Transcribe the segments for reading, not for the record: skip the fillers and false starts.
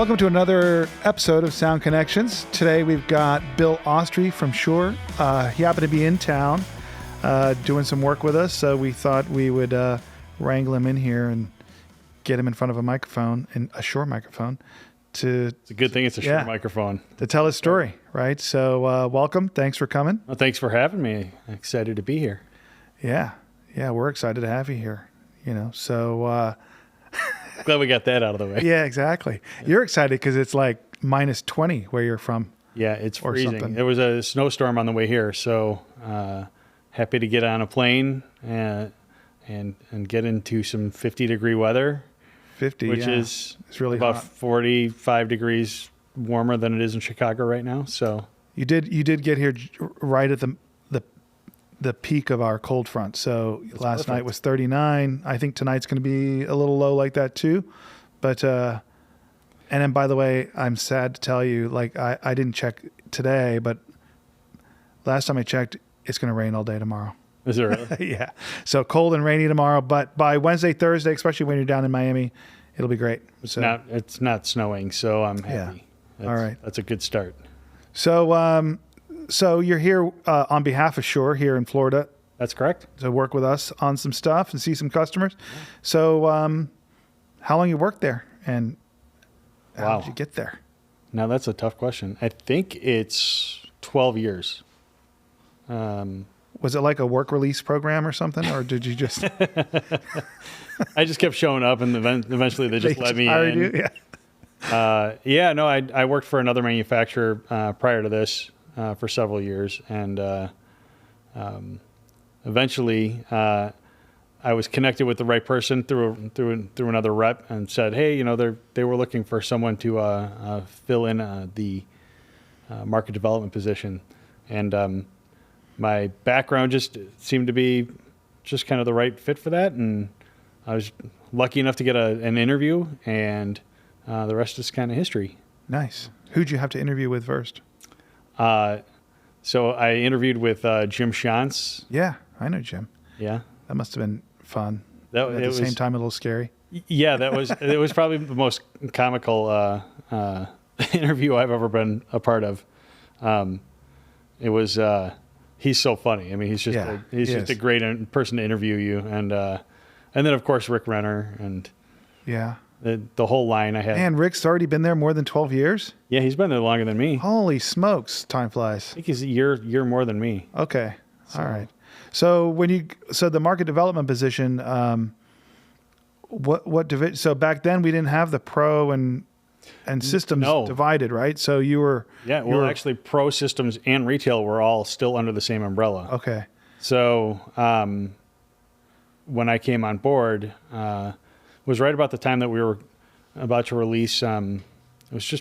Welcome to another episode of Sound Connections. Today we've got Bill Ostry from Shure. He happened to be in town doing some work with us, so we thought we would wrangle him in here and get him in front of a microphone, and a Shure microphone. It's a good thing it's a Shure microphone. To tell his story, right? So welcome. Thanks for coming. Well, thanks for having me. I'm excited to be here. Yeah, we're excited to have you here. So... Glad we got that out of the way. Yeah, exactly. You're excited because it's like minus 20 where you're from. Yeah, it's freezing. There was a snowstorm on the way here, so happy to get on a plane and get into some 50-degree weather. 50, which is it's really about hot. 45 degrees warmer than it is in Chicago right now. So you did get here right at the peak of our cold front. So last night was 39. I think tonight's going to be a little low like that too. But and then, by the way, I'm sad to tell you, like I didn't check today, but last time I checked, it's going to rain all day tomorrow. Is it really? Yeah. So cold and rainy tomorrow, but by Wednesday, Thursday, especially when you're down in Miami, it'll be great. It's not snowing, so I'm happy. Yeah. All right. That's a good start. So you're here on behalf of Shure here in Florida. That's correct. To work with us on some stuff and see some customers. Yeah. So how long you worked there, and how did you get there? Now that's a tough question. I think it's 12 years. Was it like a work release program or something, or did you just... I just kept showing up, and eventually they just let me in. You? Yeah. I worked for another manufacturer prior to this for several years, and eventually I was connected with the right person through another rep, and said, hey, they were looking for someone to fill in the market development position, and my background just seemed to be just kind of the right fit for that, and I was lucky enough to get an interview, and the rest is kind of history. Nice. Who'd you have to interview with first? So I interviewed with Jim Shantz. Yeah, I know Jim. Yeah. That must have been fun. At the same time, a little scary. Yeah, it was probably the most comical interview I've ever been a part of. It was he's so funny. I mean, he's just a great person to interview you, and then of course Rick Renner and the whole line I had. Man, Rick's already been there more than 12 years? Yeah, he's been there longer than me. Holy smokes, time flies. I think he's a year more than me. Okay. All right. So the market development position, so back then we didn't have the pro and systems divided, right? So you were... Yeah, actually pro, systems, and retail were all still under the same umbrella. Okay. So when I came on board, was right about the time that we were about to release. It was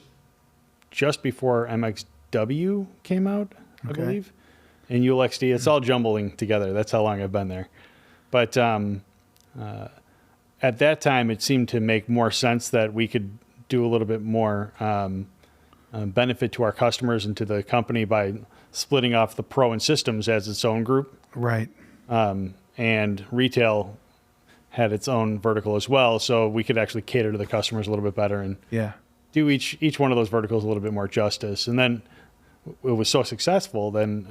just before MXW came out, I believe, and ULXD. It's all jumbling together. That's how long I've been there. But at that time, it seemed to make more sense that we could do a little bit more benefit to our customers and to the company by splitting off the pro and systems as its own group. Right. And retail had its own vertical as well, so we could actually cater to the customers a little bit better and do each one of those verticals a little bit more justice. And then it was so successful then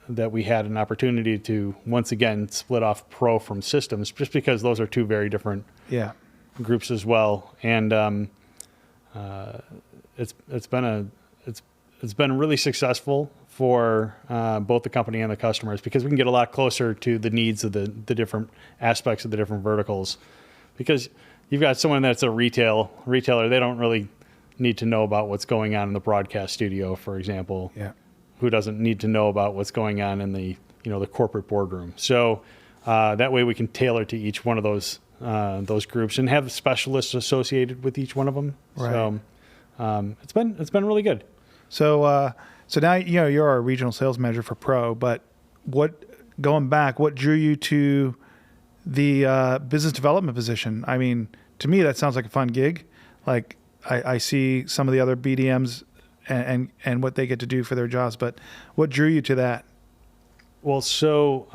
that we had an opportunity to once again split off pro from systems, just because those are two very different groups as well. And it's been really successful for both the company and the customers, because we can get a lot closer to the needs of the different aspects of the different verticals. Because you've got someone that's a retailer, they don't really need to know about what's going on in the broadcast studio, for example. Yeah. Who doesn't need to know about what's going on in the corporate boardroom? So that way we can tailor to each one of those groups and have specialists associated with each one of them. Right. So it's been really good. So now you're our regional sales manager for Pro, but what drew you to the business development position? I mean, to me that sounds like a fun gig. Like I see some of the other BDMs and what they get to do for their jobs, but what drew you to that? Well, so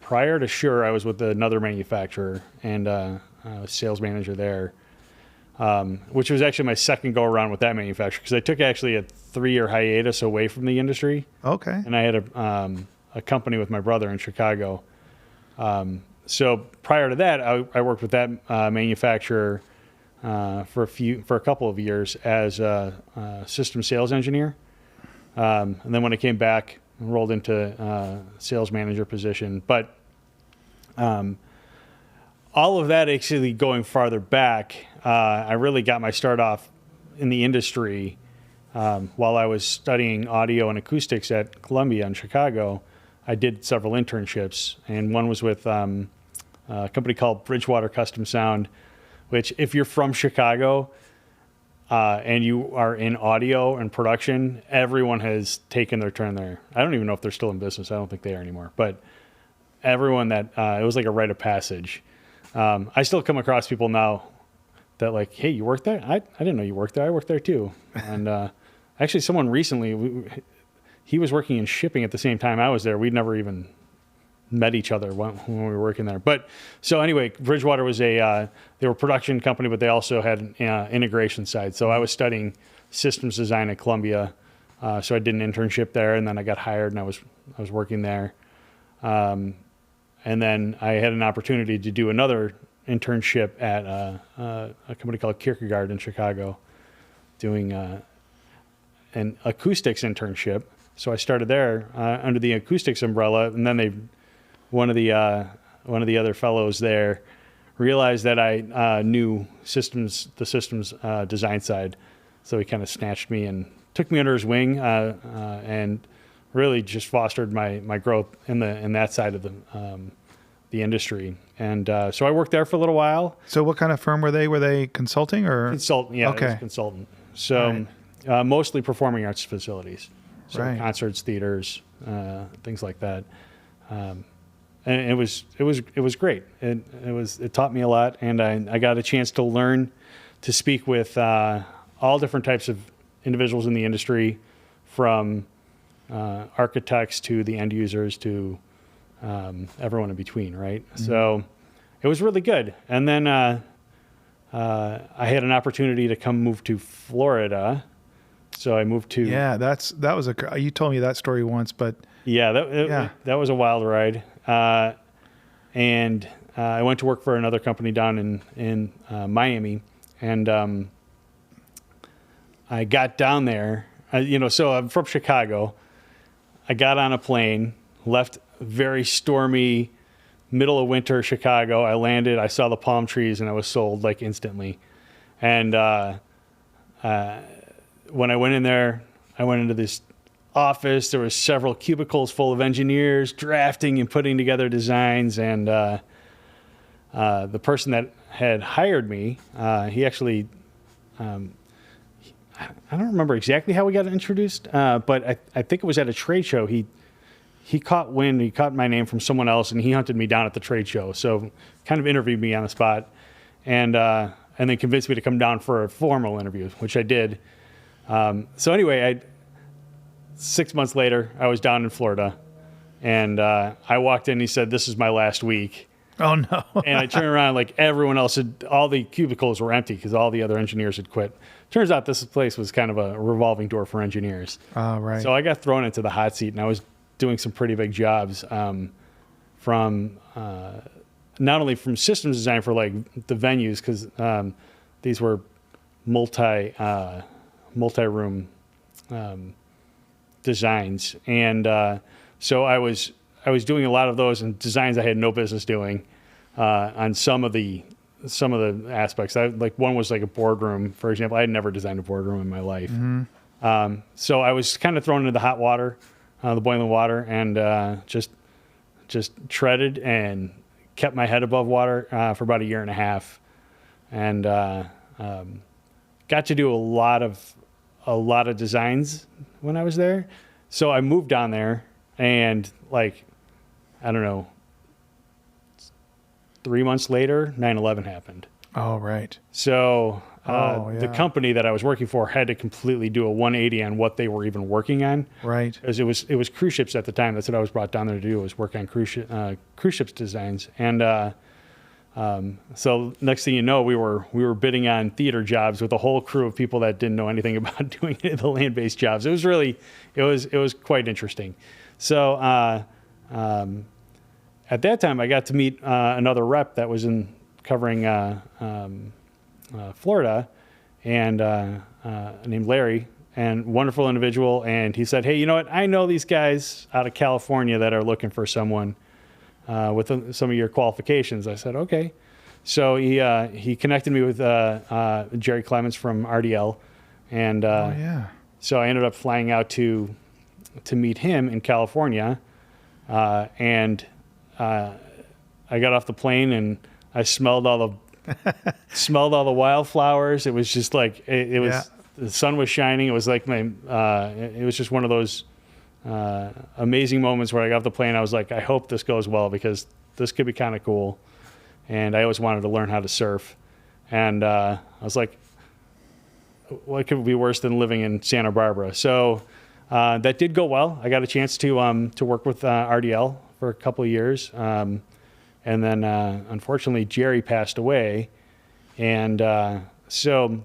prior to Shure, I was with another manufacturer and I was sales manager there. which was actually my second go around with that manufacturer, because I took actually a 3-year hiatus away from the industry. Okay. And I had a company with my brother in Chicago. So prior to that, I worked with that manufacturer for a couple of years as a system sales engineer. And then when I came back, I rolled into a sales manager position. But all of that actually going farther back, I really got my start off in the industry while I was studying audio and acoustics at Columbia in Chicago. I did several internships, and one was with a company called Bridgewater Custom Sound, which if you're from Chicago and you are in audio and production, everyone has taken their turn there. I don't even know if they're still in business. I don't think they are anymore. But everyone that, it was like a rite of passage. I still come across people now that like, hey, you worked there? I didn't know you worked there. I worked there too. And actually someone recently, he was working in shipping at the same time I was there. We'd never even met each other when we were working there. But so anyway, Bridgewater was they were a production company, but they also had an integration side. So I was studying systems design at Columbia. So I did an internship there, and then I got hired, and I was working there. And then I had an opportunity to do another internship at a company called Kierkegaard in Chicago, doing an acoustics internship. So I started there under the acoustics umbrella, and then one of the other fellows there realized that I knew the systems design side, so he kind of snatched me and took me under his wing, and really just fostered my growth in that side of the industry. And so I worked there for a little while. So what kind of firm were they? Were they consulting or? Consultant, yeah, Okay. I was a consultant. So mostly performing arts facilities, so Right. concerts, theaters, things like that. And it was great. It taught me a lot, and I got a chance to learn to speak with all different types of individuals in the industry, from architects to the end users to everyone in between, right? Mm-hmm. So it was really good. And then I had an opportunity to move to Florida. So I moved to... Yeah, you told me that story once, but... Yeah, that was a wild ride. And I went to work for another company down in Miami, and I got down there, so I'm from Chicago. I got on a plane, left very stormy, middle of winter Chicago. I landed, I saw the palm trees, and I was sold like instantly. And when I went in there, I went into this office. There was several cubicles full of engineers drafting and putting together designs, and the person that had hired me, he actually, I don't remember exactly how we got introduced, but I think it was at a trade show. He caught my name from someone else, and he hunted me down at the trade show. So kind of interviewed me on the spot, and then convinced me to come down for a formal interview, which I did. So anyway, 6 months later, I was down in Florida, and I walked in. He said, "This is my last week." Oh no! And I turned around, like everyone else all the cubicles were empty because all the other engineers had quit. Turns out this place was kind of a revolving door for engineers. Oh, right. So I got thrown into the hot seat, and I was doing some pretty big jobs, from not only from systems design for like the venues, because these were multi-room designs, and so I was doing a lot of those and designs I had no business doing on some of the aspects. Like one was like a boardroom, for example. I had never designed a boardroom in my life. Mm-hmm. So I was kind of thrown into the hot water, the boiling water, and just treaded and kept my head above water for about a year and a half, and got to do a lot of designs when I was there. So I moved down there, and like, I don't know, 3 months later, 9/11 happened. Oh, right. So the company that I was working for had to completely do a 180 on what they were even working on. Right. Because it was cruise ships at the time. That's what I was brought down there to do, was work on cruise ships designs. And So next thing you know, we were bidding on theater jobs with a whole crew of people that didn't know anything about doing any of the land-based jobs. It was quite interesting. So at that time, I got to meet another rep that was covering Florida, and named Larry, and wonderful individual. And he said, "Hey, you know what? I know these guys out of California that are looking for someone with some of your qualifications." I said, "Okay." So he connected me with Jerry Clements from RDL, and so I ended up flying out to meet him in California, and I got off the plane and I smelled all the wildflowers. It was just like it was. The sun was shining. It was like it was just one of those amazing moments where I got off the plane. I was like, I hope this goes well, because this could be kind of cool. And I always wanted to learn how to surf. And I was like, what could be worse than living in Santa Barbara? So that did go well. I got a chance to work with RDL for a couple of years. And then unfortunately, Jerry passed away. And so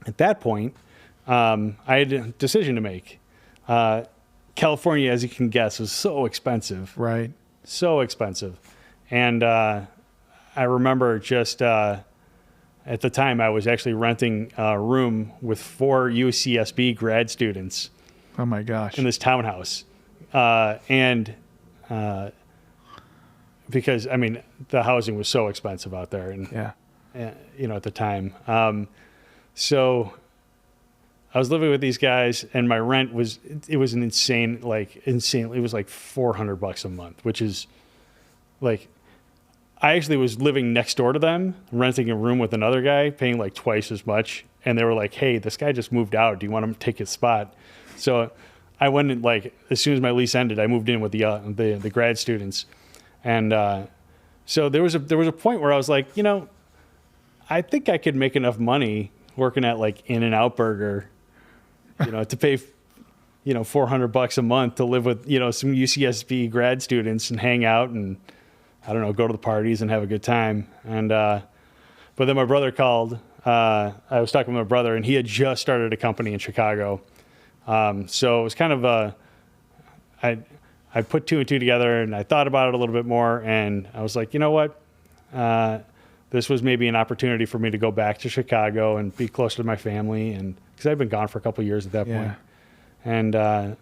at that point, I had a decision to make. California, as you can guess, was so expensive. Right. So expensive. And I remember just at the time, I was actually renting a room with 4 UCSB grad students. Oh, my gosh. In this townhouse. Because, I mean, the housing was so expensive out there. And, at the time. So I was living with these guys, and my rent was an insane. It was like $400 a month, which is like, I actually was living next door to them, renting a room with another guy, paying like twice as much. And they were like, "Hey, this guy just moved out. Do you want him to take his spot?" So I went and, like, as soon as my lease ended, I moved in with the grad students. And so there was a point where I was like, I think I could make enough money working at like In-N-Out Burger, to pay, $400 a month to live with, some UCSB grad students and hang out and, I don't know, go to the parties and have a good time. And, but then my brother called. I was talking with my brother, and he had just started a company in Chicago. So it was kind of I put 2 and 2 together, and I thought about it a little bit more, and I was like, you know what? This was maybe an opportunity for me to go back to Chicago and be closer to my family, and because I'd been gone for a couple of years at that point. And I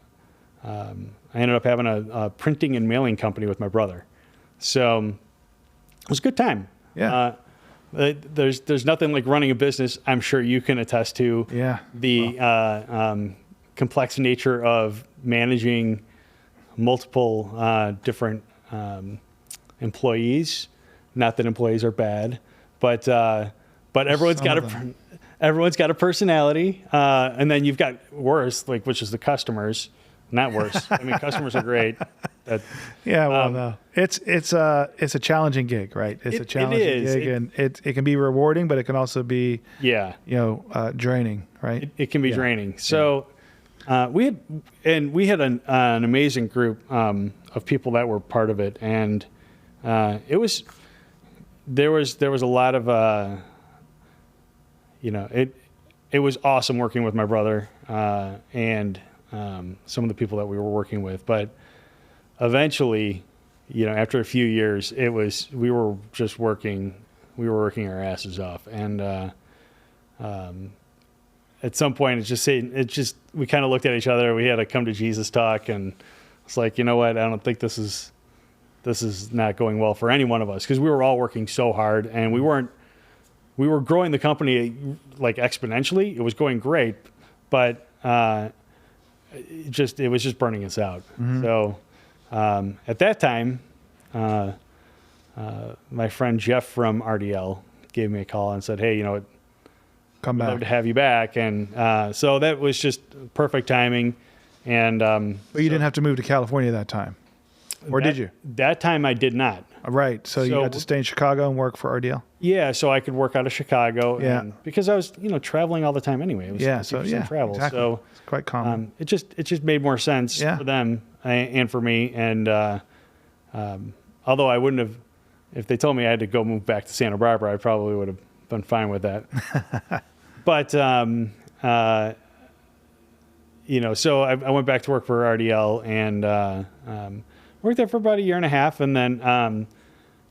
ended up having a printing and mailing company with my brother. So it was a good time. Yeah. There's nothing like running a business. I'm sure you can attest to the complex nature of managing multiple different employees. Not that employees are bad, but everyone's got a personality, and then you've got worse, like, which is the customers. Not worse. I mean, customers are great. No, it's a challenging gig, right? It's a challenging gig, and it can be rewarding, but it can also be draining, right? It can be draining. So we had an amazing group of people that were part of it, and there was a lot of it was awesome working with my brother and some of the people that we were working with, but eventually, after a few years, we were working our asses off, and at some point, we kind of looked at each other. We had a come to Jesus talk, and it's like, you know what? I don't think this is not going well for any one of us, because we were all working so hard, and we were growing the company like exponentially. It was going great, but it was just burning us out. Mm-hmm. So at that time, my friend Jeff from RDL gave me a call and said, "Hey, come back. I'd love to have you back." And so that was just perfect timing. And but you didn't have to move to California that time, or did you? That time I did not. Right. So you had to stay in Chicago and work for RDL? Yeah, so I could work out of Chicago. Yeah. And because I was, traveling all all the time anyway. It was travel. Exactly. So it's quite common. It just made more sense for them and for me. And although I wouldn't have if they told me I had to go move back to Santa Barbara, I probably would have been fine with that. But, so I went back to work for RDL and worked there for about a year and a half. And then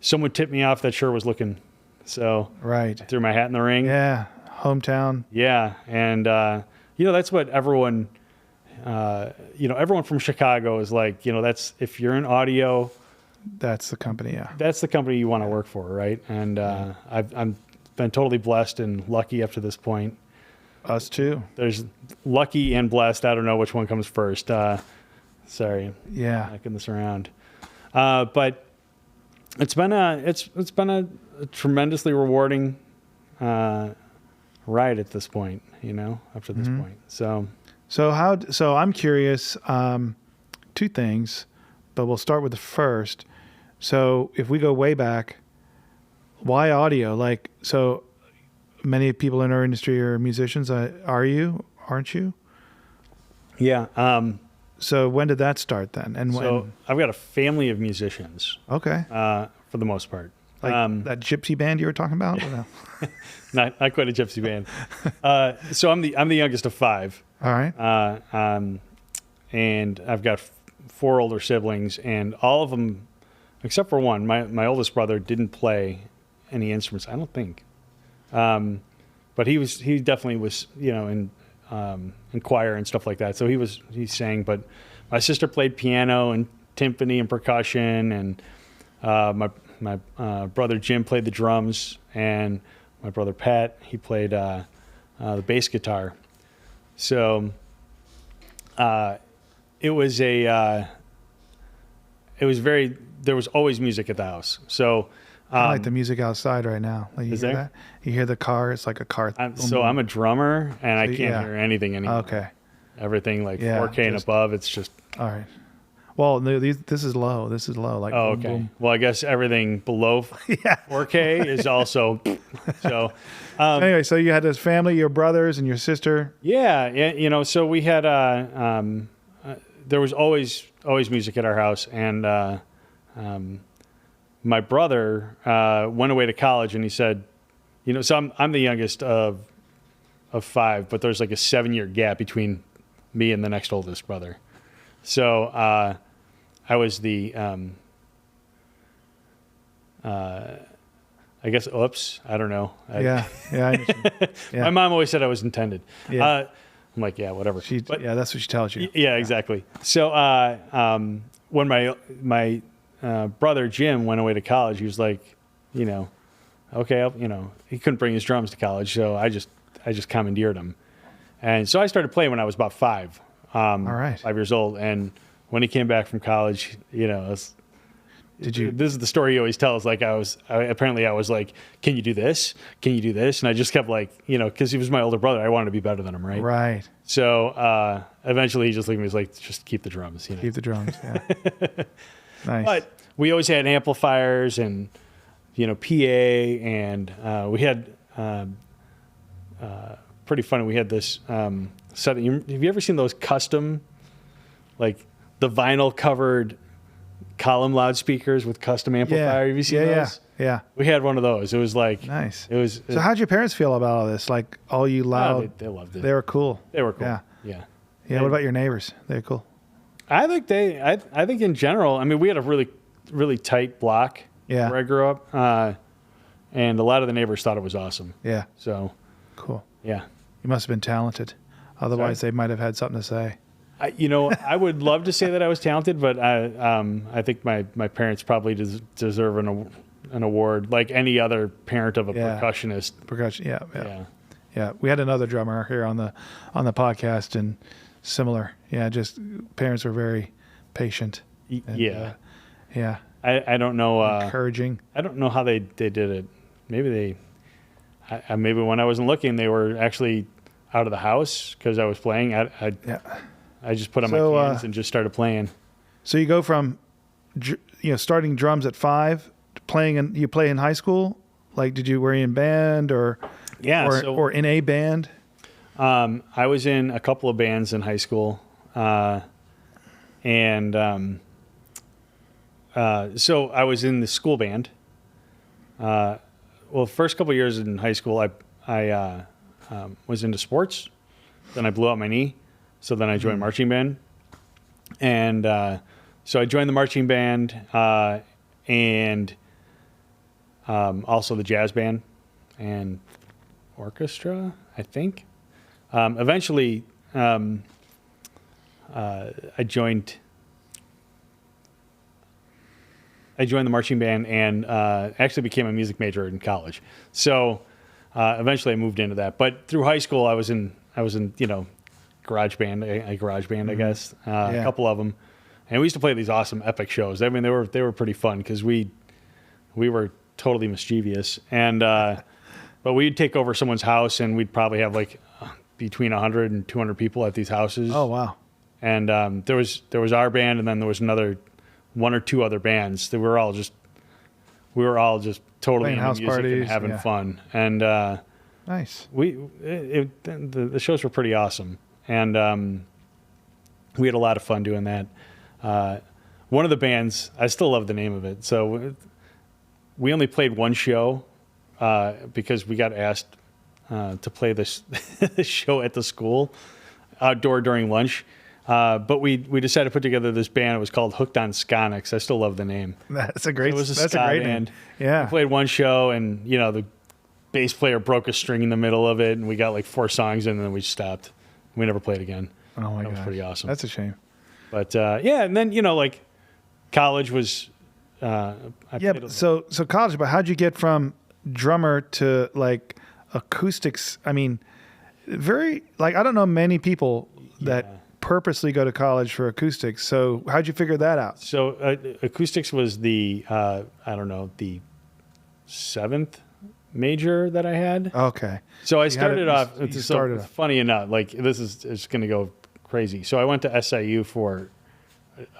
someone tipped me off that Shure was looking. So right. I threw my hat in the ring. Yeah. Hometown. Yeah. And, that's what everyone, everyone from Chicago is like, that's, if you're in audio, that's the company. Yeah. That's the company you want to work for. Right. And I've been totally blessed and lucky up to this point. Us too. There's lucky and blessed. I don't know which one comes first. Sorry. Yeah. Knocking this around. But it's been a tremendously rewarding ride at this point, up to this point. So I'm curious, two things, but we'll start with the first. So if we go way back, why audio? Like, so many people in our industry are musicians. Aren't you? Yeah. So when did that start then? And when? I've got a family of musicians. Okay. For the most part. Like that gypsy band you were talking about? Or no? not quite a gypsy band. So I'm the youngest of five. All right. And I've got four older siblings, and all of them, except for one, my oldest brother didn't play any instruments, I don't think. But he definitely was, in choir and stuff like that. So he sang, but my sister played piano and timpani and percussion, and my brother Jim played the drums, and my brother Pat, he played the bass guitar. So there was always music at the house. So I like the music outside right now. Like, you hear that? You hear the car. It's like a car. I'm a drummer, and I can't hear anything anymore. Okay. Everything like 4K and above. It's just all right. Well, no, this is low. This is low. Like, okay. Boom. Well, I guess everything below 4K is also. So anyway, so you had this family, your brothers and your sister. Yeah. So we had there was always music at our house, and my brother went away to college, and he said, so I'm the youngest of five, but there's like a 7-year gap between me and the next oldest brother. So I was the I guess I don't know. Yeah. My mom always said I was intended. Yeah. I'm like, yeah, whatever. That's what she tells you. Yeah, exactly. So when my brother Jim went away to college, he was like, okay, he couldn't bring his drums to college, so I just commandeered him, and so I started playing when I was about 5. All right. 5 years old, and when he came back from college, this is the story he always tells. Like I was like, can you do this? Can you do this? And I just kept like, because he was my older brother, I wanted to be better than him, right? Right. So eventually he just looked at me, was like, just keep the drums. Keep the drums. Yeah. Nice. But we always had amplifiers and PA, and we had pretty funny. We had this set. Have you ever seen those custom, like the vinyl covered column loudspeakers with custom amplifier? Have you seen those? Yeah. We had one of those. It was like nice. So how'd your parents feel about all this? Like all you loud? They loved it. They were cool. Yeah. What about your neighbors? They're cool. I think I think in general, I mean, we had a really, really tight block where I grew up, and a lot of the neighbors thought it was awesome. Yeah. So cool. Yeah. You must have been talented. Otherwise, they might have had something to say. I would love to say that I was talented, but I think my parents probably deserve an award, like any other parent of a percussionist. Percussion, yeah. We had another drummer here on the podcast, and similar. Yeah, just parents were very patient. And, I don't know. Encouraging. I don't know how they did it. Maybe maybe when I wasn't looking, they were actually out of the house because I was playing. I just put on my cans and just started playing. So you go from, starting drums at 5 to playing you play in high school? Like, were you in band or in a band? I was in a couple of bands in high school. So I was in the school band, Well, first couple years in high school, I was into sports. Then I blew out my knee, so then I joined marching band, and so I joined the marching band and also the jazz band and orchestra, I think. Eventually, I joined the marching band and actually became a music major in college. So eventually I moved into that. But through high school, I was in garage band, a garage band, I guess, a couple of them. And we used to play these awesome epic shows. I mean, they were pretty fun because we were totally mischievous. And but we'd take over someone's house and we'd probably have like between 100 and 200 people at these houses. Oh, wow. And there was our band, and then there was one or two other bands that we were all just totally playing into house music parties, and having fun. And nice. The shows were pretty awesome, and we had a lot of fun doing that. One of the bands, I still love the name of it. So we only played one show because we got asked to play this show at the school outdoor during lunch. But we decided to put together this band. It was called Hooked on Sconics. I still love the name. That's a great. It was that's a great band. name. Yeah. We played one show, and the bass player broke a string in the middle of it, and we got like 4 songs, and then we stopped. We never played again. Oh my gosh. That was pretty awesome. That's a shame. But and then like college was. So college. But how'd you get from drummer to like acoustics? I mean, I don't know many people that purposely go to college for acoustics. So how'd you figure that out? So acoustics was the the 7th major that I had. Okay. So I started off. Funny enough, like it's going to go crazy. So I went to SIU for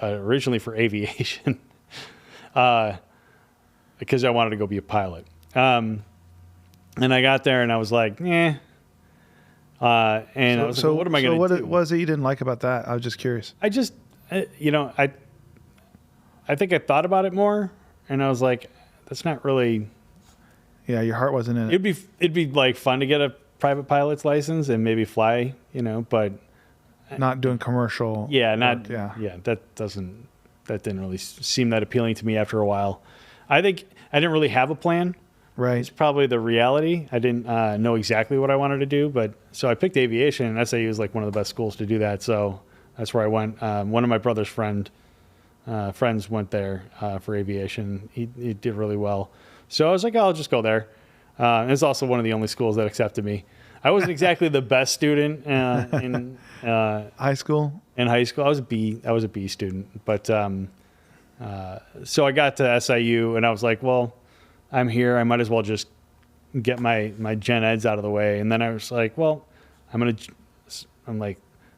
originally for aviation because I wanted to go be a pilot. And I got there and I was like, I was like, what am I going to do? So what was it you didn't like about that? I was just curious. I just, I think I thought about it more, and I was like, that's not really. Yeah, your heart wasn't in it. It'd be like fun to get a private pilot's license and maybe fly, but not doing commercial. Yeah, work, that didn't really seem that appealing to me after a while. I think I didn't really have a plan. Right. It's probably the reality. I didn't know exactly what I wanted to do, but so I picked aviation, and SAU was like one of the best schools to do that. So that's where I went. One of my brother's friends went there for aviation. He did really well. So I was like, I'll just go there. It's also one of the only schools that accepted me. I wasn't exactly the best student in high school. In high school, I was a B student, but so I got to SIU, and I was like, well, I'm here. I might as well just get my gen eds out of the way. And then I was like, well, I'm like,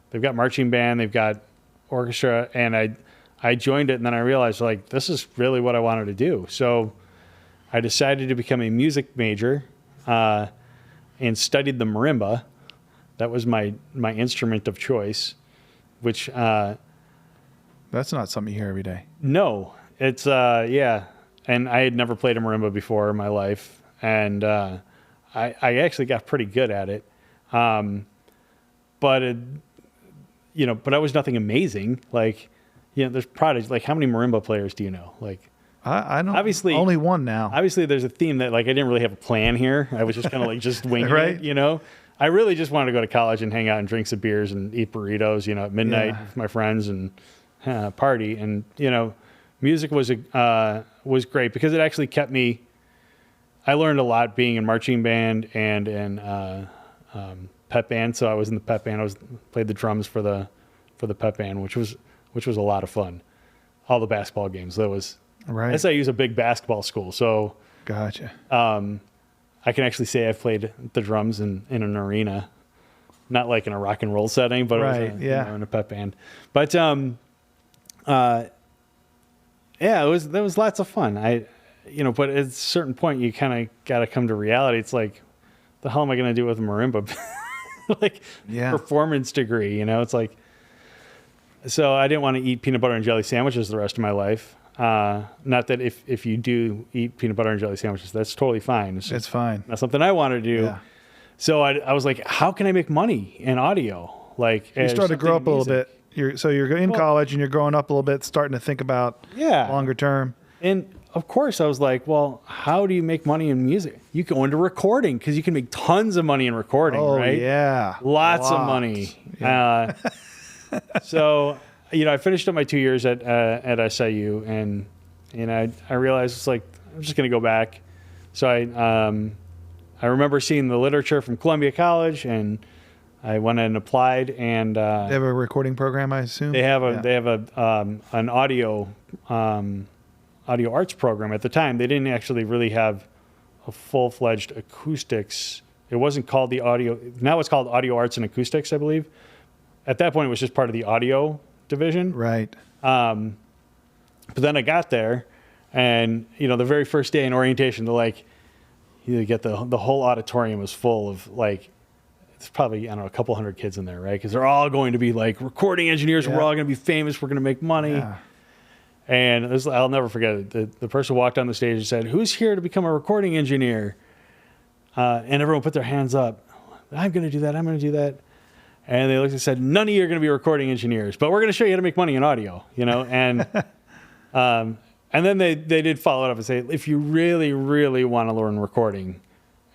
they've got marching band, they've got orchestra, and I joined it, and then I realized like this is really what I wanted to do. So I decided to become a music major and studied the marimba. That was my instrument of choice, which that's not something you hear every day. No, it's and I had never played a marimba before in my life, and I actually got pretty good at it. But I was nothing amazing. Like, there's prodigy. Like, how many marimba players do you know? Like, I don't. Obviously, only one now. Obviously, there's a theme that like I didn't really have a plan here. I was just kind of like just winging right? it. I really just wanted to go to college and hang out and drink some beers and eat burritos. At midnight with my friends and party. And music was great because it actually kept me. I learned a lot being in marching band and in pep band. So I was in the pep band. Played the drums for the pep band, which was a lot of fun. All the basketball games. That was right. SIU's a big basketball school, so gotcha. I can actually say I've played the drums in an arena, not like in a rock and roll setting, but right, it was in a pep band. But there was lots of fun. But at a certain point, you kind of got to come to reality. It's like, the hell am I going to do with a marimba? Performance degree, it's like, so I didn't want to eat peanut butter and jelly sandwiches the rest of my life. Not that if you do eat peanut butter and jelly sandwiches, that's totally fine. It's fine. That's something I want to do. Yeah. So I was like, how can I make money in audio? Like, You start to grow up a little bit. You're in college and you're growing up a little bit, starting to think about longer term. And of course, I was like, well, how do you make money in music? You go into recording because you can make tons of money in recording, right? Yeah. Lots of money. Yeah. So, I finished up my 2 years at SIU, and I realized it's like, I'm just going to go back. So I remember seeing the literature from Columbia College, and I went and applied, and they have a recording program, I assume. They have an audio arts program. At the time, they didn't actually really have a full-fledged acoustics. It wasn't called the audio. Now it's called Audio Arts and Acoustics, I believe. At that point, it was just part of the audio division. Right. But then I got there, and the very first day in orientation, they're like, you get the whole auditorium was full of like, it's probably, I don't know, a couple hundred kids in there, right? Because they're all going to be like recording engineers. Yeah. We're all going to be famous. We're going to make money. Yeah. And I'll never forget it. The person walked on the stage and said, "Who's here to become a recording engineer?" And everyone put their hands up. I'm going to do that. I'm going to do that. And they looked and said, "None of you are going to be recording engineers, but we're going to show you how to make money in audio." And and then they did follow it up and say, "If you really, really want to learn recording,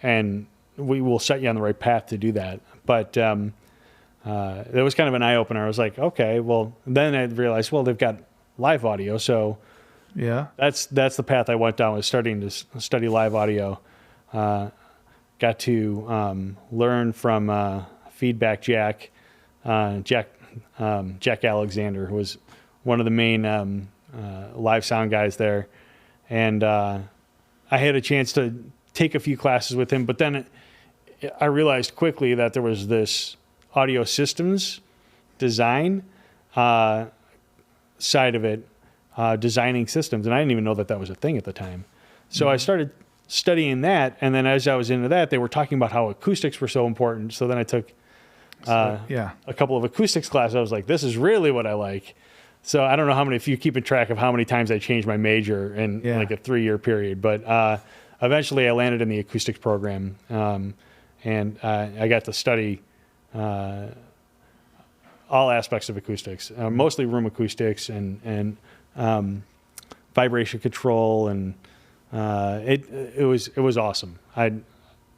and we will set you on the right path to do that." But that was kind of an eye opener. I was like, okay, well, then I realized, well, they've got live audio, so yeah, that's the path I went down, was starting to study live audio. Got to learn from Feedback Jack Alexander, who was one of the main live sound guys there, and I had a chance to take a few classes with him, but then I realized quickly that there was this audio systems design side of it, designing systems, and I didn't even know that was a thing at the time. So I started studying that, and then as I was into that, they were talking about how acoustics were so important. So then I took a couple of acoustics classes. I was like, this is really what I like. So I don't know if you're keeping track of how many times I changed my major in like a 3-year period, but eventually I landed in the acoustics program, and I got to study all aspects of acoustics, mostly room acoustics and vibration control, and it was awesome.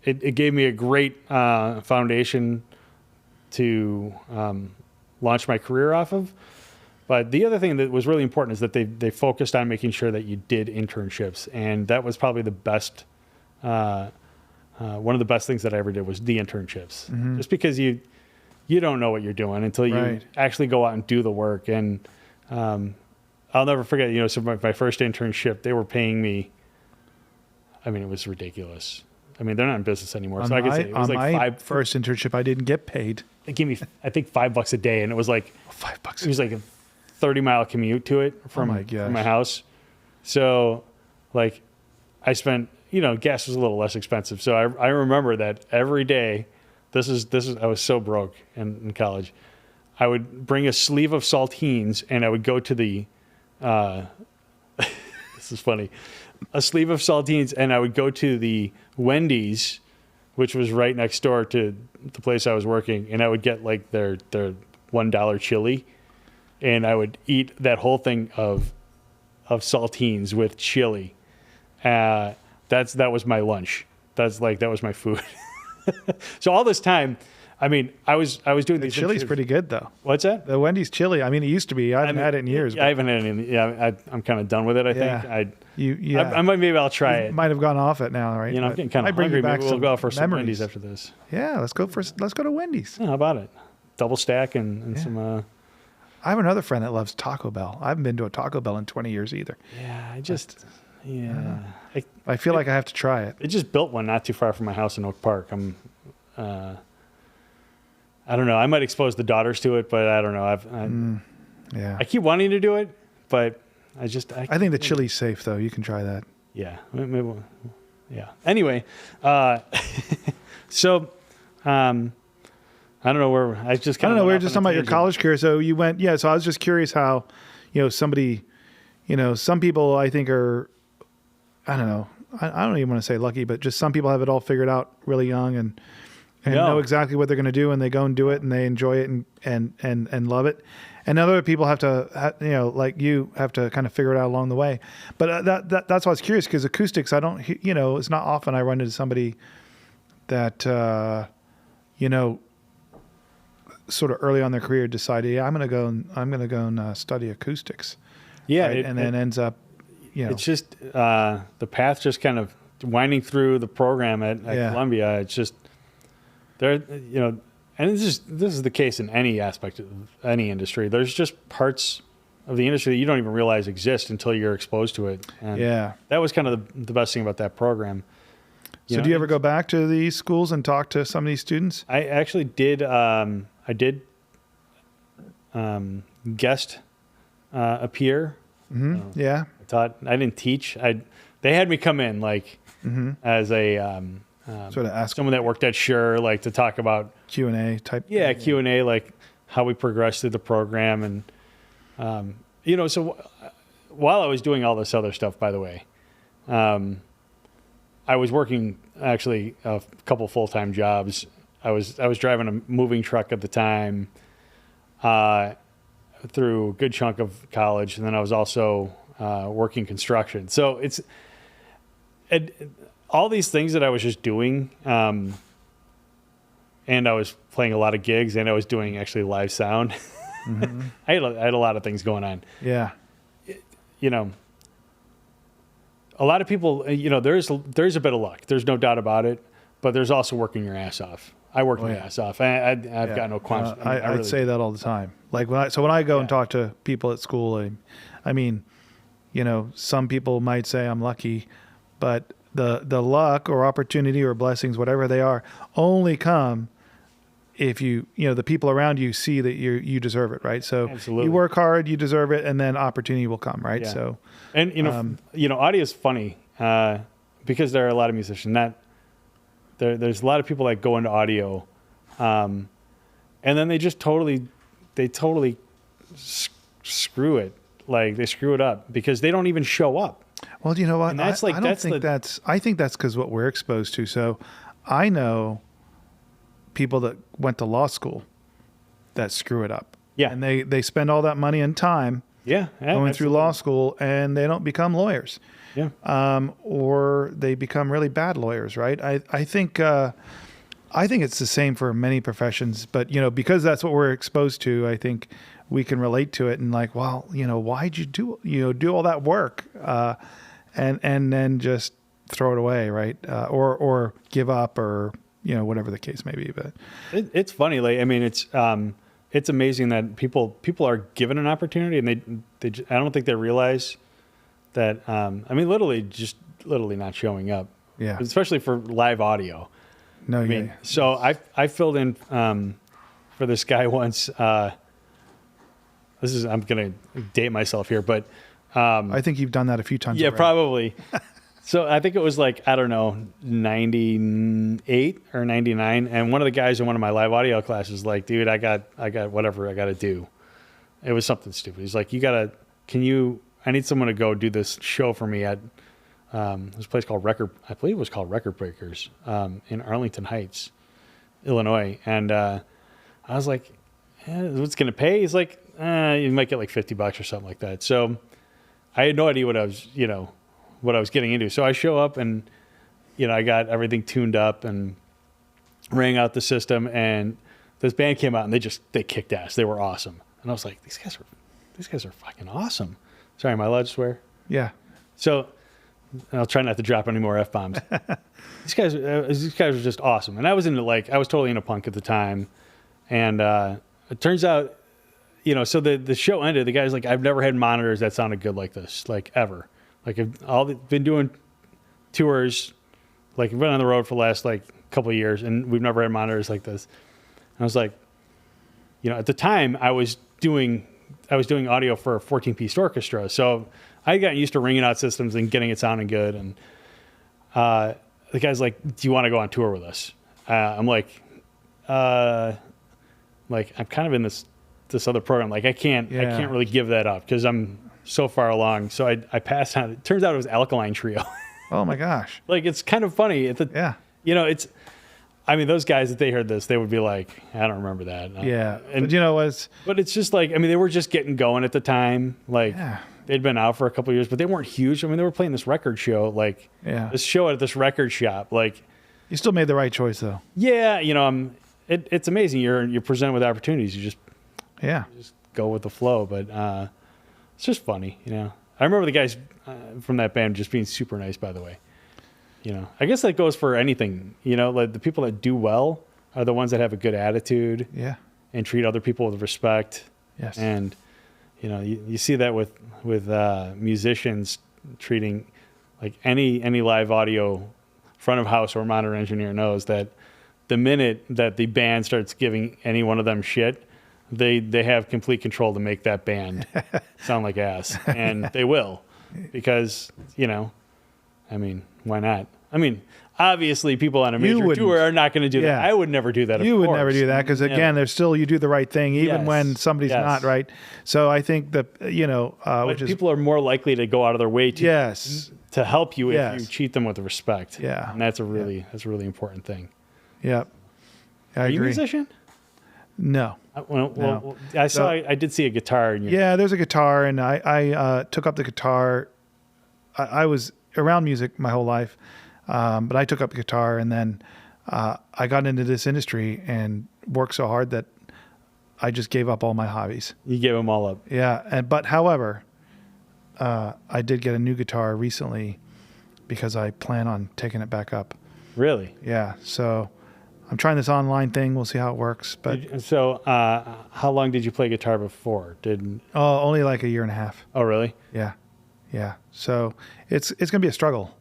It gave me a great foundation to launch my career off of. But the other thing that was really important is that they focused on making sure that you did internships, and that was probably the best. One of the best things that I ever did was the internships, just because you don't know what you're doing until you actually go out and do the work. And I'll never forget, so my first internship, they were paying me. I mean, it was ridiculous. I mean, they're not in business anymore, so I could say it was like my first internship, I didn't get paid. They gave me, I think, $5 a day, and it was like $5. It was like a 30-mile commute to it from my house. So, like, I spent, gas was a little less expensive. So I remember that every day. This is I was so broke in college. I would bring a sleeve of saltines, and I would go to the. This is funny. A sleeve of saltines, and I would go to the Wendy's, which was right next door to the place I was working, and I would get like their $1 chili, and I would eat that whole thing of saltines with chili. That was my lunch. That was my food. So all this time, I mean, I was doing the chili's pretty good though. What's that? The Wendy's chili. I mean, it used to be. I haven't had it in years. I haven't had any. Yeah, I'm kind of done with it. I think. Maybe I'll try it. Might have gone off it now, right? I'm getting kind of hungry. Maybe we'll go for some Wendy's after this. Yeah, let's go to Wendy's. Yeah, how about it? Double stack and some. I have another friend that loves Taco Bell. I haven't been to a Taco Bell in 20 years either. Yeah, I feel like I have to try it. They just built one not too far from my house in Oak Park. I don't know. I might expose the daughters to it, but I don't know. I keep wanting to do it, but I think the chili's safe though. You can try that. Yeah. Maybe, yeah. Anyway, so I don't know where I just kind of. I don't know. We were just talking about your college career. So you went. Yeah. So I was just curious how, somebody, some people I think are, I don't know, I don't even want to say lucky, but just some people have it all figured out really young and know exactly what they're going to do, and they go and do it and they enjoy it and love it. And other people have to, like you, have to kind of figure it out along the way. But that's why I was curious, because acoustics, I don't, it's not often I run into somebody that, sort of early on in their career decided, yeah, I'm going to go and study acoustics. Yeah. Right? And then ends up, It's just, the path just kind of winding through the program at Columbia. It's just, there, and this is the case in any aspect of any industry. There's just parts of the industry that you don't even realize exist until you're exposed to it. And that was kind of the best thing about that program. So do you ever go back to these schools and talk to some of these students? I actually did. I did guest appear. Mm-hmm. Yeah. I didn't teach. They had me come in as a sort of ask someone that worked at Shure, to talk about Q&A type. Yeah, Q&A, how we progressed through the program. And, so while I was doing all this other stuff, by the way, I was working actually a couple full-time jobs. I was driving a moving truck at the time through a good chunk of college. And then I was also working construction. So all these things that I was just doing, and I was playing a lot of gigs, and I was doing actually live sound. Mm-hmm. I had a lot of things going on. Yeah. A lot of people, there's a bit of luck. There's no doubt about it, but there's also working your ass off. I worked my ass off. I've got no qualms. I'd say that all the time. When I go and talk to people at school, some people might say I'm lucky, but the luck or opportunity or blessings, whatever they are, only come if the people around you see that you deserve it, right? So Absolutely. You work hard, you deserve it, and then opportunity will come, right? Yeah. So, and audio is funny because there are a lot of musicians. There's a lot of people that go into audio, and then they just totally screw it. They screw it up because they don't even show up. Well, you know what? And that's I think that's because what we're exposed to. So I know people that went to law school that screw it up. Yeah. And they spend all that money and time going through law school, and they don't become lawyers. Yeah. Or they become really bad lawyers, right? I think it's the same for many professions, but because that's what we're exposed to, I think we can relate to it and why'd you do all that work? And then just throw it away, right? Or give up, or whatever the case may be. But it's funny, it's amazing that people are given an opportunity, and they I don't think they realize that. Literally not showing up. Yeah, especially for live audio. No, So I filled in for this guy once. I'm gonna date myself here, but. I think you've done that a few times. Yeah, already. Probably. So I think it was 98 or 99. And one of the guys in one of my live audio classes was dude, I got whatever I got to do. It was something stupid. He's like, I need someone to go do this show for me at this place called I believe it was called Record Breakers in Arlington Heights, Illinois. And I was like, what's going to pay? He's like, you might get $50 or something like that. So I had no idea what I was getting into. So I show up and, I got everything tuned up and rang out the system, and this band came out and they kicked ass. They were awesome. And I was like, these guys are fucking awesome. Sorry, am I allowed to swear? Yeah. So I'll try not to drop any more F-bombs. These guys were just awesome. And I was I was totally into punk at the time. And it turns out, so the show ended. The guy's like, I've never had monitors that sounded good like this, ever. I've been doing tours, we've been on the road for the last couple of years, and we've never had monitors like this. And I was like, at the time I was doing audio for a 14-piece orchestra, so I got used to ringing out systems and getting it sounding good. And the guy's like, do you want to go on tour with us? I'm like, I'm kind of in this other program. I can't really give that up because I'm so far along. So I passed on. It turns out it was Alkaline Trio. Oh my gosh. Like, it's kind of funny. Yeah. You know, I mean, those guys, if they heard this, they would be like, I don't remember that. Yeah. And, but you know, but it's just like, I mean, they were just getting going at the time. Like, yeah. they'd been out for a couple of years, but they weren't huge. I mean, they were playing this record show, like this show at this record shop. Like, you still made the right choice though. Yeah. You know, it's amazing. You're presented with opportunities. You just go with the flow. But it's just funny, you know. I remember the guys from that band just being super nice, by the way. You know, I guess that goes for anything, you know, like the people that do well are the ones that have a good attitude and treat other people with respect. Yes. And, you know, you see that with musicians treating, like any live audio front of house or monitor engineer knows that the minute that the band starts giving any one of them shit, they have complete control to make that band sound like ass. And they will, because, you know, I mean, why not? I mean, obviously people on a major tour are not going to do that. I would never do that. You would never do that because, again, there's still, you do the right thing even when somebody's not right. So I think that, you know, which people are more likely to go out of their way to help you if you treat them with respect. Yeah. And that's a really important thing. Yeah. I agree. Are you a musician? No. Well, I did see a guitar. There's a guitar, and I took up the guitar. I was around music my whole life, but I took up the guitar, and then I got into this industry and worked so hard that I just gave up all my hobbies. You gave them all up. Yeah, but however, I did get a new guitar recently because I plan on taking it back up. Really? Yeah, so I'm trying this online thing. We'll see how it works. But so, how long did you play guitar before? Only like a year and a half. Oh, really? Yeah. So it's gonna be a struggle.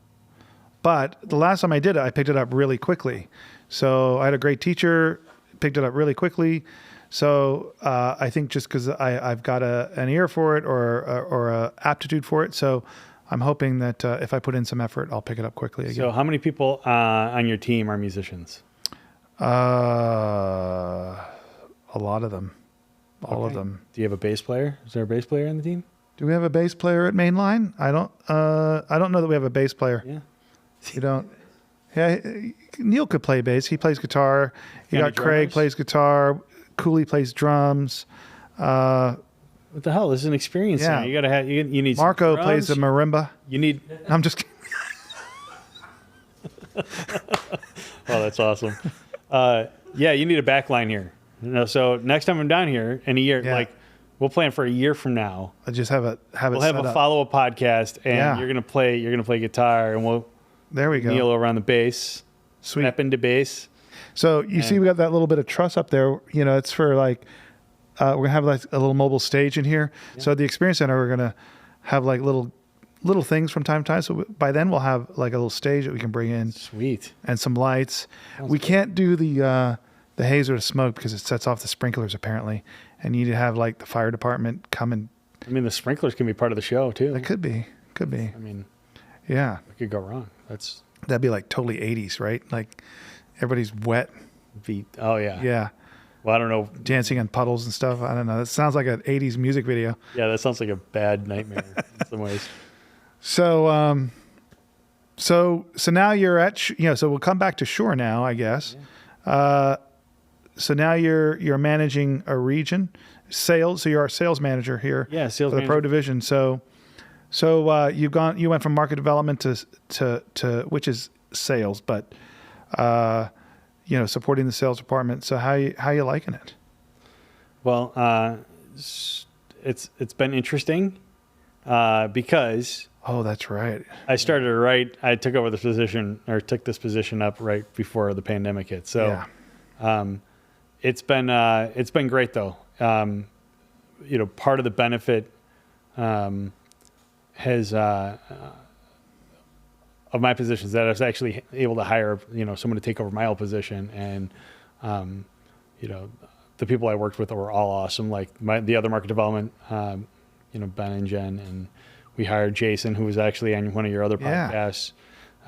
But the last time I did it, I picked it up really quickly. So I had a great teacher, picked it up really quickly. So I think just because I've got an ear for it or a aptitude for it, so I'm hoping that if I put in some effort, I'll pick it up quickly again. So how many people on your team are musicians? A lot of them. All of them. Do you have a bass player? Is there a bass player on the team? Do we have a bass player at Mainline? I don't know that we have a bass player. Yeah. You don't. Yeah, Neil could play bass. He plays guitar. You got Craig plays guitar. Cooley plays drums. What the hell? This is an experience. Yeah. You gotta have. You need. Marco plays the marimba. You need. I'm just kidding. Oh, that's awesome. Yeah, you need a back line here. You know, so next time I'm down here in a year, like we'll plan for a year from now. I just have a follow-up podcast, and you're gonna play guitar, and there we go. Kneel over on the bass. Sweet. Step into bass. So you see, we got that little bit of truss up there. You know, it's for like we're gonna have like a little mobile stage in here. Yeah. So at the Experience Center, we're gonna have like little things from time to time. So by then we'll have like a little stage that we can bring in. Sweet. And some lights. We can't do the haze or the smoke because it sets off the sprinklers apparently, and you need to have like the fire department come and. I mean, the sprinklers can be part of the show too. It could be. I mean, yeah. It could go wrong. That'd be like totally 80s, right? Like everybody's wet. Oh yeah. Yeah. Well, I don't know. Dancing on puddles and stuff. I don't know. That sounds like an 80s music video. Yeah, that sounds like a bad nightmare in some ways. So, so now you're at, so we'll come back to Shure now, I guess. Yeah. So now you're managing a region, sales. So you're our sales manager here. Yeah, sales for the manager. Pro Division. So you went from market development to which is sales, but supporting the sales department. So how you liking it? Well, it's been interesting because. Oh, that's right. I took over this position took this position up right before the pandemic hit. So, it's been great though. Part of the benefit has of my position is that I was actually able to hire someone to take over my old position, and the people I worked with were all awesome. Like the other market development, Ben and Jen, and we hired Jason, who was actually on one of your other podcasts.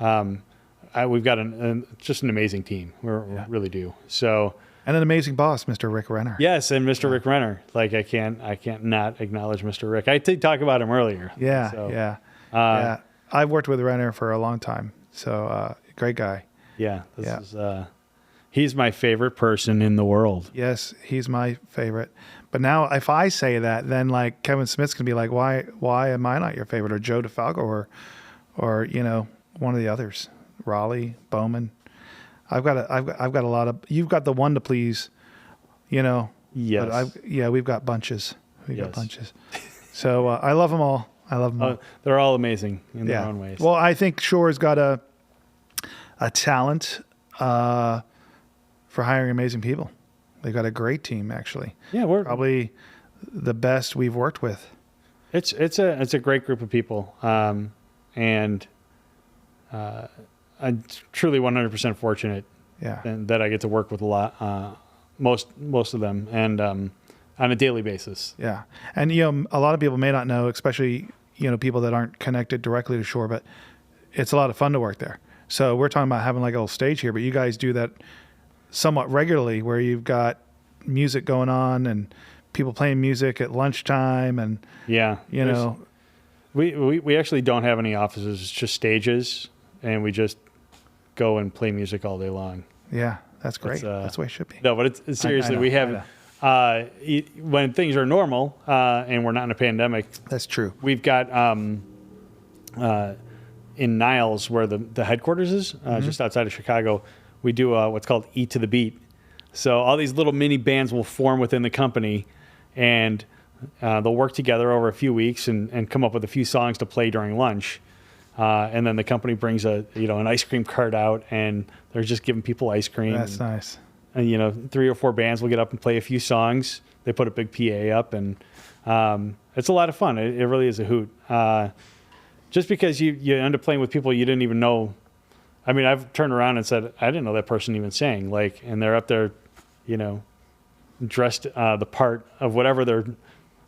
We've got just an amazing team. We really do. So And an amazing boss, Mr. Rick Renner. Yes, and Mr. Rick Renner. Like I can't not acknowledge Mr. Rick. I did talk about him earlier. Yeah, so, yeah. I've worked with Renner for a long time, so great guy. Yeah, this is he's my favorite person in the world. Yes, he's my favorite. But now, if I say that, then like Kevin Smith's gonna be like, why am I not your favorite? Or Joe DeFalco, or one of the others, Raleigh, Bowman. I've got a lot of. You've got the one to please, Yes. But we've got bunches. Got bunches. So I love them all. They're all amazing in their own ways. Well, I think Shure's got a talent for hiring amazing people. They've got a great team, actually. Yeah, we're probably the best we've worked with. It's a great group of people, and I'm truly 100% fortunate. Yeah. That I get to work with a lot, most of them, and on a daily basis. Yeah, and a lot of people may not know, especially people that aren't connected directly to Shure, but it's a lot of fun to work there. So we're talking about having like a little stage here, but you guys do that somewhat regularly, where you've got music going on and people playing music at lunchtime, and we actually don't have any offices. It's just stages, and we just go and play music all day long. Yeah, that's great. That's the way it should be. No, but it's seriously, we have when things are normal and we're not in a pandemic. That's true. We've got in Niles, where the headquarters is, just outside of Chicago. We do what's called Eat to the Beat. So all these little mini bands will form within the company, and they'll work together over a few weeks and come up with a few songs to play during lunch. And then the company brings an ice cream cart out, and they're just giving people ice cream. That's nice. And 3 or 4 bands will get up and play a few songs. They put a big PA up, and it's a lot of fun. It really is a hoot. Just because you end up playing with people you didn't even know. I mean, I've turned around and said, I didn't know that person even sang. And they're up there, dressed the part of whatever they're,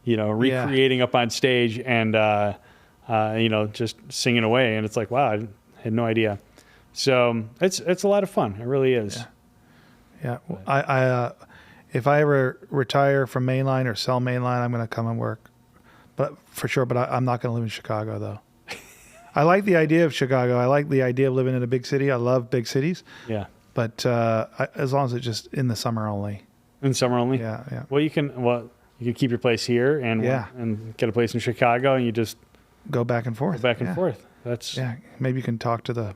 recreating up on stage, and just singing away. And it's like, wow, I had no idea. So it's a lot of fun. It really is. Yeah. I if I ever retire from mainline or sell mainline, I'm going to come and work, but for sure. But I'm not going to live in Chicago, though. I like the idea of Chicago. I like the idea of living in a big city. I love big cities. Yeah. But as long as it's just in the summer only. In summer only? Yeah, yeah. Well, you can keep your place here and get a place in Chicago, and you just go back and forth. That's Maybe you can talk to the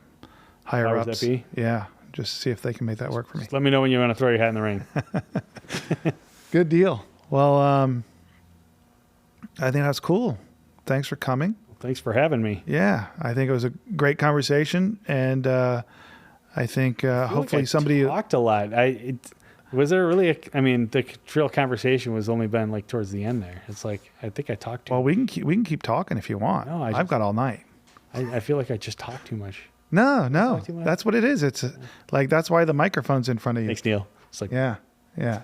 higher ups. Powers that be? Yeah. Just see if they can make that work for me. Just let me know when you want to throw your hat in the ring. Good deal. Well, I think that's cool. Thanks for coming. Thanks for having me. Yeah, I think it was a great conversation, and I think hopefully somebody talked a lot. Was there really the real conversation was only been like towards the end there. It's like I think I talked too much. Well, we can keep talking if you want. No, I've got all night. I feel like I just talked too much. No, that's what it is. It's like that's why the microphone's in front of you. Thanks, Neil. It's like yeah.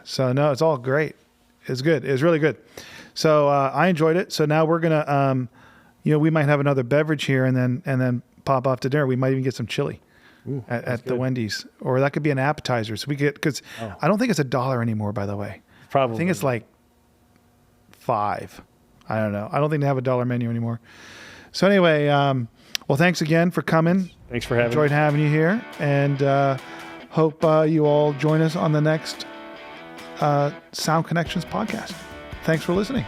So no, it's all great. It's good. It's really good. So I enjoyed it. So now we're gonna we might have another beverage here and then pop off to dinner. We might even get some chili at the Wendy's, or that could be an appetizer. So we get, because I don't think it's $1 anymore, by the way. Probably. I think it's like $5. I don't know. I don't think they have a $1 menu anymore. So anyway, well, thanks again for coming. Thanks for having me. Enjoyed having you here, and hope you all join us on the next Sound Connections podcast. Thanks for listening.